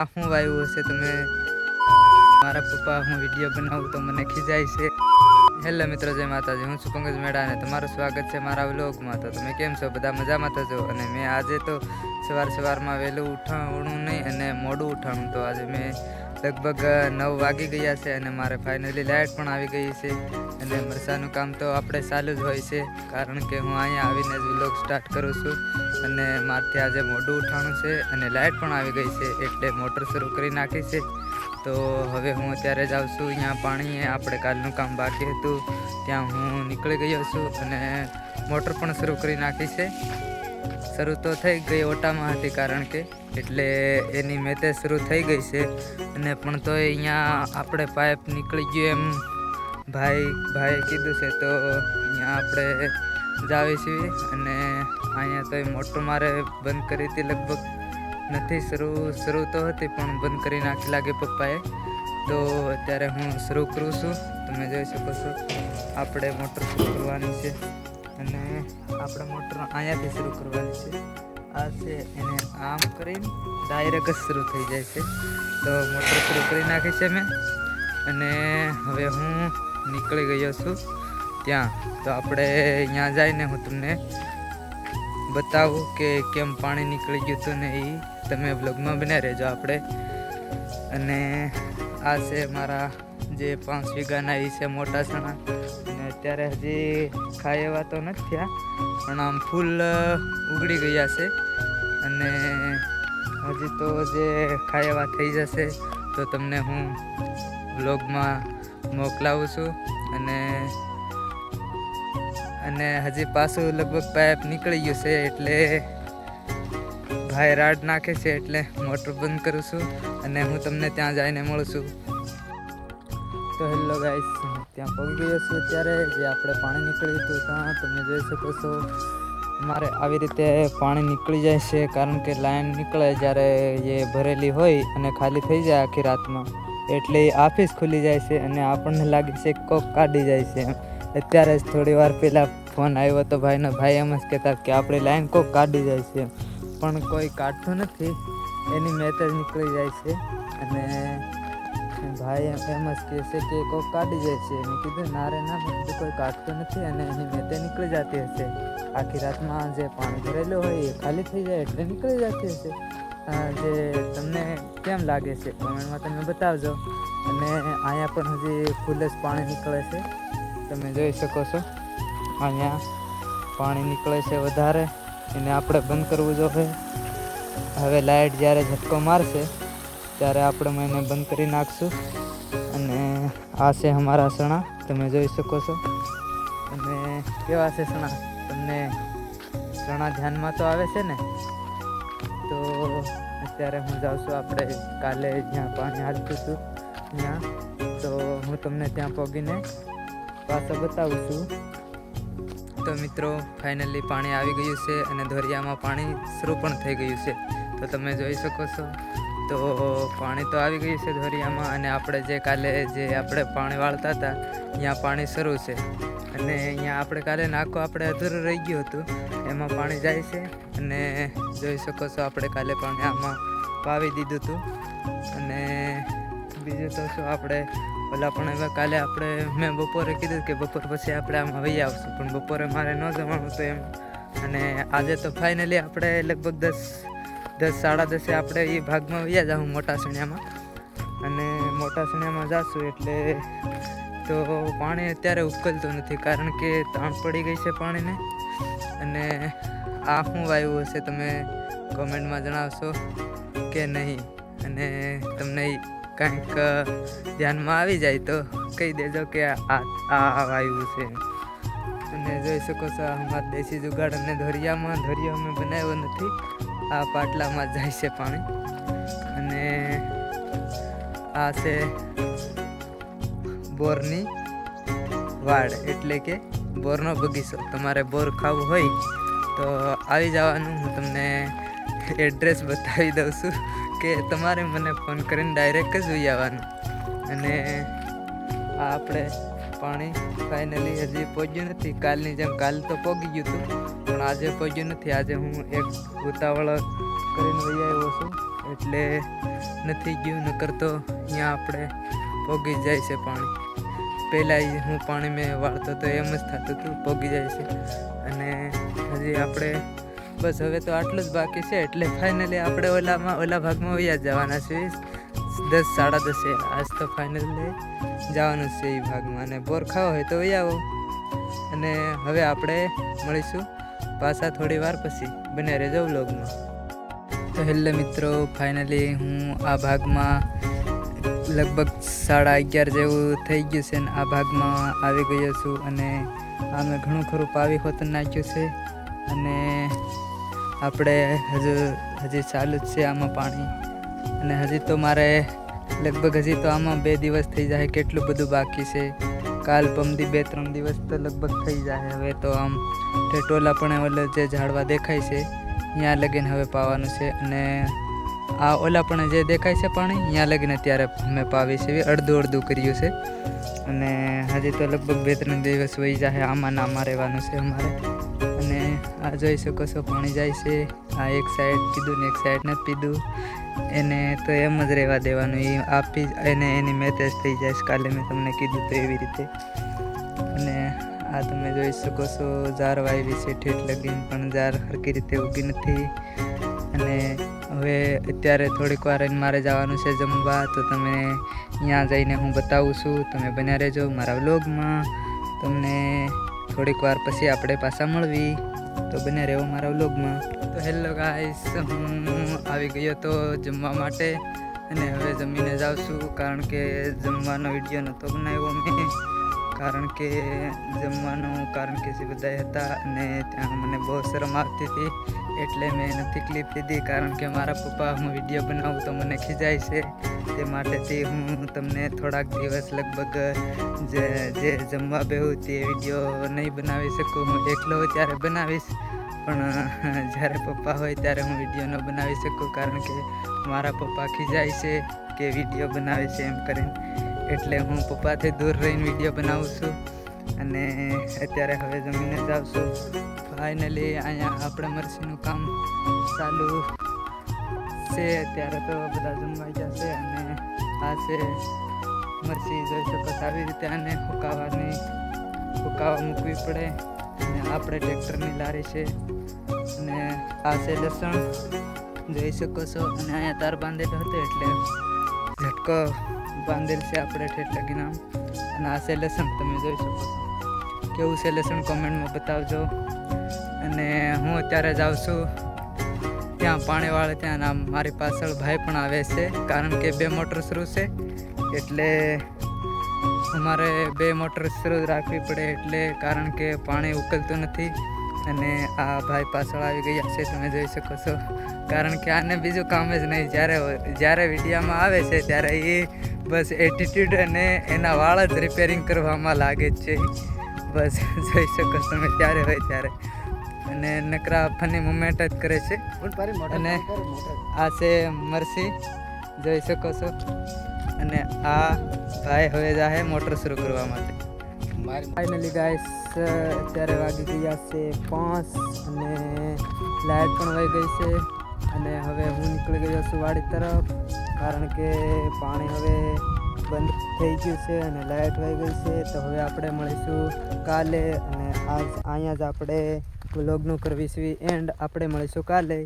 હું આવ્યું હશે તમે મારા પપ્પા હું વિડીયો બનાવું તો મને ખીજાય છે. હેલો મિત્રો, જય માતાજી. હું છું પંકજ મેડા અને તમારું સ્વાગત છે મારા વ્લોગમાં. તો તમે કેમ છો? બધા મજામાં થજો. અને મેં આજે તો સવારમાં વહેલું ઉઠાણું નહીં અને મોડું ઉઠાણું. તો આજે મેં લગભગ 9 વાગી ગયા છે અને મારે ફાઇનલી લાઇટ પણ આવી ગઈ છે. અને મરસાનું કામ તો આપણે ચાલુ જ હોય છે, કારણ કે હું અહીંયા આવીને જ વ્લોગ સ્ટાર્ટ કરું છું. અને મારથી આજે મોડું ઉઠાણું છે અને લાઇટ પણ આવી ગઈ છે, એટલે મોટર શરૂ કરી નાખી છે. તો હવે હું અત્યારે જાઉં છું અહીંયા પાણીએ. આપણે કાલનું કામ બાકી હતું ત્યાં હું નીકળી ગયો છું અને મોટર પણ શરૂ કરી નાખી છે. શરૂ તો થઈ ગઈ, ઓટામાં હતી કારણ કે, એટલે એની મેતે શરૂ થઈ ગઈ છે. અને પણ તો અહીંયા આપણે પાઇપ નીકળી ગયો એમ ભાઈએ કીધું છે, તો અહીંયા આપણે જાવી છીએ. અને અહીંયા તો મોટર મારે બંધ કરી હતી, લગભગ નથી શરૂ તો હતી પણ બંધ કરી નાખી લાગે પપ્પાએ. તો અત્યારે હું શરૂ કરું છું. તમે જોઈ શકો છો આપણે મોટર શરૂ કરવાની છે અને આપણે મોટર અહીંયાથી શરૂ કરવાની છે. આ છે, એને આમ કરીને ડાયરેક્ટ જ શરૂ થઈ જાય છે. તો મોટર શરૂ કરી નાખી છે મેં અને હવે હું નીકળી ગયો છું ત્યાં. તો આપણે અહીંયા જઈને હું તમને બતાવું કે કેમ પાણી નીકળી ગયું હતું ને એ તમે બ્લોગમાં બને રહેજો આપણે. અને આ છે મારા જે 5 વીઘાના એ છે મોટા ચણા. અને અત્યારે હજી ખાય એવા તો નથી થયા, પણ આમ ફૂલ ઉગડી ગયા છે. અને હજી તો જે ખાય એવા થઈ જશે તો તમને હું બ્લોગમાં મોકલાવું છું. અને હજી પાછું લગભગ પાઇપ નીકળી ગયું છે, એટલે ભાઈ રાડ નાખે છે, એટલે મોટર બંધ કરું છું અને હું તમને ત્યાં જઈને મળું છું. તો હેલો ગાઈસ, ત્યાં પહોંચી ગયો છું અત્યારે. જે આપણે પાણી નીકળ્યું હતું ત્યાં તમે જોઈ શકો છો અમારે આવી રીતે પાણી નીકળી જાય છે, કારણ કે લાઈન નીકળે જ્યારે એ ભરેલી હોય અને ખાલી થઈ જાય આખી રાતમાં, એટલે આફીસ ખુલી જાય છે અને આપણને લાગે છે કોક કાઢી જાય છે. અત્યારે જ થોડી વાર પહેલાં ફોન આવ્યો તો ભાઈ એમ જ કહેતા કે આપણી લાઈન કોક કાઢી જાય છે, પણ કોઈ કાઢતું નથી, એની મેતે જ નીકળી જાય છે. અને ભાઈ એમ જ કહે છે કે કોક કાઢી જાય છે. મેં કીધું ના રે ના, મેં કીધું કોઈ કાઢતું નથી અને એની મેતે નીકળી જતી હશે. આખી રાતમાં જે પાણી ભરેલું હોય એ ખાલી થઈ જાય એટલે નીકળી જતી હશે. જે તમને કેમ લાગે છે કોમેન્ટમાં તમે બતાવજો. અને અહીંયા પણ હજી ફૂલ જ પાણી નીકળે છે, તમે જોઈ શકો છો. અહીંયા પાણી નીકળે છે વધારે, એને આપણે બંધ કરવું જોઈએ. હવે લાઇટ જ્યારે ઝટકો મારશે ત્યારે આપણે એને બંધ કરી નાખશું. અને આ છે અમારા ચણા, તમે જોઈ શકો છો. અને કેવા છે ચણા? તમને ચણા ધ્યાનમાં તો આવે છે ને? તો અત્યારે હું જાઉં છું આપણે કાલે જ્યાં પાણી હાલતું હતું ત્યાં, તો હું તમને ત્યાં પહોંચીને પાછો બતાવું છું. તો મિત્રો, ફાઇનલી પાણી આવી ગયું છે અને ધોરિયામાં પાણી શરૂ પણ થઈ ગયું છે, તો તમે જોઈ શકો છો. તો પાણી તો આવી ગયું છે ધોરિયામાં. અને આપણે જે કાલે જે આપણે પાણી વાળતા હતા ત્યાં પાણી શરૂ છે. અને અહીંયા આપણે કાલે નાખો આપણે અધૂરું રહી ગયું હતું, એમાં પાણી જાય છે. અને જોઈ શકો છો આપણે કાલે પાણી આમાં પાવી દીધું હતું. અને બીજું તો શું, આપણે ઓલા પણ હવે કાલે મેં બપોરે કીધું કે બપોર પછી આપણે આમાં વહી આવશું, પણ બપોરે મારે ન જવાનું હતું એમ. અને આજે તો ફાઇનલી આપણે લગભગ 10 સાડા 10 આપણે એ ભાગમાં વહ્યા જાઉં મોટા સણિયામાં. અને મોટા સણિયામાં જાશું એટલે તો પાણી અત્યારે ઉકલતું નથી, કારણ કે તાણ પડી ગઈ છે પાણીને. અને આ શું વાવ્યું હશે તમે કોમેન્ટમાં જણાવશો કે નહીં. અને તમને કંઈક ધ્યાનમાં આવી જાય તો કહી દેજો કે આ વાવ્યું છે. અને જોઈ શકો છો અમારા દેશી જુગાડ અને ધોરિયો અમે બનાવ્યો નથી, આ પાટલામાં જાય છે પાણી. અને આ છે બોરની વાડ, એટલે કે બોરનો બગીચો. તમારે બોર ખાવું હોય તો આવી જવાનું. હું તમને એડ્રેસ બતાવી દઉં છું કે તમારે મને ફોન કરીને ડાયરેક્ટ જ જોઈ આવવાનું. અને આ આપણે પાણી ફાઇનલી હજી પહોંચ્યું નથી. કાલની જેમ કાલ તો પહોંચી ગયું હતું, પણ આજે પહોંચ્યું નથી. આજે હું એક ઉતાવળ કરીને વહી આવ્યો છું, એટલે નથી ગયું, નકર તો અહીંયા આપણે પોગી જાય છે પાણી. પહેલાં હું પાણી મેં વાળતો તો એમ જ થતું હતું, પોગી જાય છે. અને હજી આપણે બસ હવે તો આટલું જ બાકી છે. એટલે ફાઇનલી આપણે ઓલા ભાગમાં વયા જવાના છે. 10 સાડા 10 આજ તો ફાઇનલી જવાનું છે એ ભાગમાં. અને બોર ખાવો હોય તો વયા આવો. અને હવે આપણે મળીશું પાછા થોડી વાર પછી. બને રહેજો વ્લોગમાં. તો હેલો મિત્રો, ફાઇનલી હું આ ભાગમાં લગભગ 11:30 જેવું થઈ ગયું છે ને આ ભાગમાં આવી ગયો છું. અને આ મેં ઘણું ખરું પાવી હોતું નાખ્યું છે. અને આપણે હજી ચાલુ જ છે આમાં પાણી. અને હજી તો મારે લગભગ હજી તો આમાં 2 દિવસ થઈ જાય. કેટલું બધું બાકી છે. કાલ પમદી 2-3 દિવસ તો લગભગ થઈ જાય. હવે તો આમ ટોલા પણ ઓલો જે ઝાડવા દેખાય છે ત્યાં લગીને હવે પાવાનું છે. અને આ ઓલા પણ જે દેખાય છે પાણી ત્યાં લગીને અત્યારે અમે પાવી છે. અડધું કર્યું છે. અને હજી તો લગભગ 2-3 દિવસ વહી જાય. આમાં નામાં રહેવાનું છે અમારે. અને આ જોઈ શકો છો પાણી જાય છે. આ એક સાઈડ પીધું ને એક સાઈડ નથી પીધું. એને તો એમ જ રહેવા દેવાનું. એ આપી એને એની મેતેજ થઈ જાય. કાલે મેં તમને કીધું તો એવી રીતે. અને આ તમે જોઈ શકો છો ઝાર વાવી છે ઠેઠ લગીને, પણ ઝાર સરખી રીતે ઉગી નથી. અને હવે અત્યારે થોડીક વાર મારે જવાનું છે જમવા. તો તમે ત્યાં જઈને હું બતાવું છું. તમે બન્યા રહેજો મારા વ્લોગમાં. તમને થોડીક વાર પછી આપણે પાછા મળવી. તો બને રહેવો મારા વ્લોગમાં. તો હેલો ગાઈસ, હું આવી ગયો તો જમવા માટે. અને હવે જમીને જાઉં છું. કારણ કે જમવાનો વિડીયો નહોતો બનાવ્યો મેં. કારણ કે જે બધા હતા અને ત્યાં મને બહુ શરમ આવતી હતી. એટલે મેં નથી ક્લિપ લીધી. કારણ કે મારા પપ્પા હું વિડીયો બનાવું તો મને ખીજાય છે. તે માટેથી હું તમને થોડાક દિવસ લગભગ જે જમવા બેહું તે વિડીયો નહીં બનાવી શકું. હું એકલો હોય ત્યારે બનાવીશ, પણ જ્યારે પપ્પા હોય ત્યારે હું વિડીયો ન બનાવી શકું. કારણ કે મારા પપ્પા ખીજાય છે કે વિડીયો બનાવે છે એમ કરીને. એટલે હું પપ્પાથી દૂર રહીને વિડીયો બનાવું છું. અને અત્યારે હવે જમીને જાઉં છું. ફાઇનલી અહીંયા આપણે મરસીનું કામ ચાલુ છે. અત્યારે તો બધા જમવા ગયા છે. અને આ છે મરસી, જોઈ શકો આવી રીતે આને સુકાવા મૂકવી પડે. અને આપણે ટ્રેક્ટરની લારી છે. અને આ છે લસણ, જોઈ શકો છો. અને અહીંયા તાર બાંધેલો હતો એટલે ઝટકો બાંધેલ છે આપણે ઠેઠ લગીને આમ. અને આ છે લસણ, તમે જોઈ શકો છો. કેવું છે લસણ કોમેન્ટમાં બતાવજો. અને હું અત્યારે જાઉં છું ત્યાં પાણીવાળે. ત્યાં આમ મારી પાછળ ભાઈ પણ આવે છે. કારણ કે 2 મોટર શરૂ છે એટલે અમારે 2 મોટર શરૂ રાખવી પડે. એટલે કારણ કે પાણી ઉકલતું નથી. અને આ ભાઈ પાછળ આવી ગયા છે, તમે જોઈ શકો છો. કારણ કે આને બીજું કામ જ નહીં. જ્યારે વિડીયામાં આવે છે ત્યારે એ બસ એટીટ્યુડ અને એના વાળ જ રિપેરિંગ કરવામાં લાગે જ છે. બસ જોઈ શકો તમે ત્યારે હોય ત્યારે. અને નકરા ફની મુમેન્ટ જ કરે છે. અને આ છે મરસી, જોઈ શકો છો. અને આ ભાઈ હવે જાહે મોટર શરૂ કરવા માટે. ફાઇનલી ગાઈસ, અત્યારે વાગી ગયા છે 5 અને લાઇટ પણ વહી ગઈ છે. અને હવે હું નીકળી ગયો છું વાડી તરફ. કારણ કે પાણી હવે બંધ થઈ ગયું છે અને લાઇટ વહી ગઈ છે. તો હવે આપણે મળીશું કાલે. અને આજ અહીંયા જ આપણે વ્લોગનું કરવીશું એન્ડ. આપણે મળીશું કાલે.